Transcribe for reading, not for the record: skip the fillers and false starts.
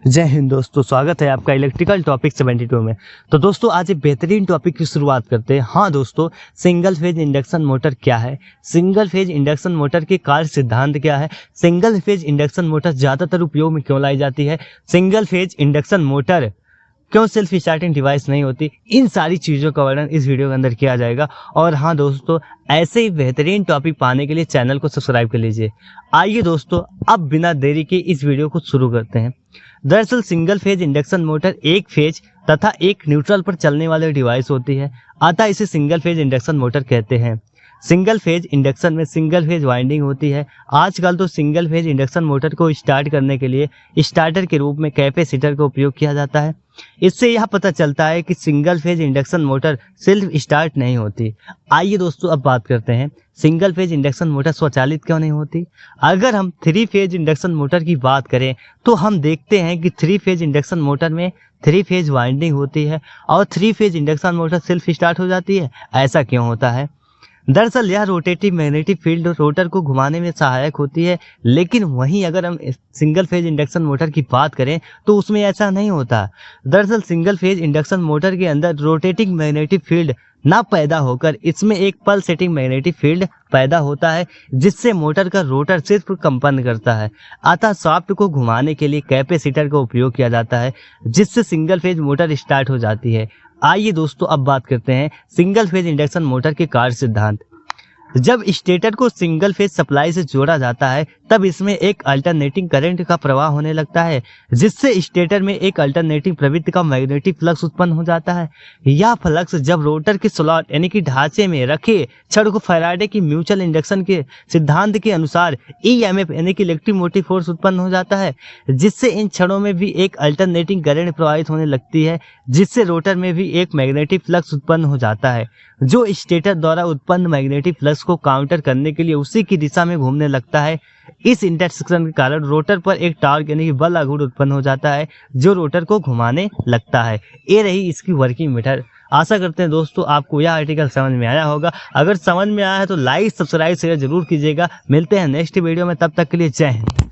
जय हिंद दोस्तों, स्वागत है आपका इलेक्ट्रिकल टॉपिक 72 में। तो दोस्तों आज एक बेहतरीन टॉपिक की शुरुआत करते हैं। हाँ दोस्तों, सिंगल फेज इंडक्शन मोटर क्या है, सिंगल फेज इंडक्शन मोटर के कार्य सिद्धांत क्या है, सिंगल फेज इंडक्शन मोटर ज़्यादातर उपयोग में क्यों लाई जाती है, सिंगल फेज इंडक्शन मोटर क्यों सेल्फ स्टार्टिंग डिवाइस नहीं होती, इन सारी चीज़ों का वर्णन इस वीडियो के अंदर किया जाएगा। और हाँ दोस्तों, ऐसे ही बेहतरीन टॉपिक पाने के लिए चैनल को सब्सक्राइब कर लीजिए। आइए दोस्तों, अब बिना देरी के इस वीडियो को शुरू करते हैं। दरअसल सिंगल फेज इंडक्शन मोटर एक फेज तथा एक न्यूट्रल पर चलने वाली डिवाइस होती है, अतः इसे सिंगल फेज इंडक्शन मोटर कहते हैं। सिंगल फेज इंडक्शन में सिंगल फेज वाइंडिंग होती है। आजकल तो सिंगल फेज इंडक्शन मोटर को स्टार्ट करने के लिए स्टार्टर के रूप में कैपेसिटर का उपयोग किया जाता है। इससे यह पता चलता है कि single phase induction motor self start नहीं होती। आइए दोस्तों, अब बात करते हैं सिंगल फेज इंडक्शन मोटर स्वचालित क्यों नहीं होती। अगर हम थ्री फेज इंडक्शन मोटर की बात करें तो हम देखते हैं कि थ्री फेज इंडक्शन मोटर में थ्री फेज वाइंडिंग होती है और three phase induction motor self start हो जाती है। ऐसा क्यों होता है? दरअसल यह रोटेटिव मैग्नेटिक फील्ड रोटर को घुमाने में सहायक होती है, लेकिन वहीं अगर हम सिंगल फेज इंडक्शन मोटर की बात करें तो उसमें ऐसा नहीं होता। दरअसल सिंगल फेज इंडक्शन मोटर के अंदर रोटेटिंग मैग्नेटिक फील्ड ना पैदा होकर इसमें एक पल्सेटिंग मैग्नेटिक फील्ड पैदा होता है, जिससे मोटर का रोटर सिर्फ कंपन करता है। अतः शाफ्ट को घुमाने के लिए कैपेसिटर का उपयोग किया जाता है, जिससे सिंगल फेज मोटर स्टार्ट हो जाती है। आइए दोस्तों, अब बात करते हैं सिंगल फेज इंडक्शन मोटर के कार्य सिद्धांत। जब स्टेटर को सिंगल फेज सप्लाई से जोड़ा जाता है तब इसमें एक अल्टरनेटिंग करंट का प्रवाह होने लगता है, जिससे स्टेटर में एक अल्टरनेटिंग प्रवृत्ति का मैग्नेटिक फ्लक्स उत्पन्न हो जाता है। यह फ्लक्स जब रोटर के स्लॉट यानी कि ढांचे में रखे छड़ को फैराडे की म्यूचुअल इंडक्शन के सिद्धांत के अनुसार ईएमएफ यानी कि इलेक्ट्रिक मोटिव फोर्स उत्पन्न हो जाता है, जिससे इन छड़ों में भी एक अल्टरनेटिंग करंट प्रवाहित होने लगती है, जिससे रोटर में भी एक मैग्नेटिक फ्लक्स उत्पन्न हो जाता है, जो स्टेटर द्वारा उत्पन्न मैग्नेटिक फ्लक्स को काउंटर करने के लिए उसी की दिशा में घूमने लगता है। इस इंटरसेक्शन के कारण रोटर पर एक टॉर्क यानी कि बल आघूर्ण उत्पन्न हो जाता है, जो रोटर को घुमाने लगता है। ये रही इसकी वर्किंग मेथड। आशा करते हैं दोस्तों आपको यह आर्टिकल समझ में आया होगा। अगर समझ में आया है तो लाइक सब्सक्राइब शेयर जरूर कीजिएगा। मिलते हैं नेक्स्ट वीडियो में, तब तक के लिए जय हिंद।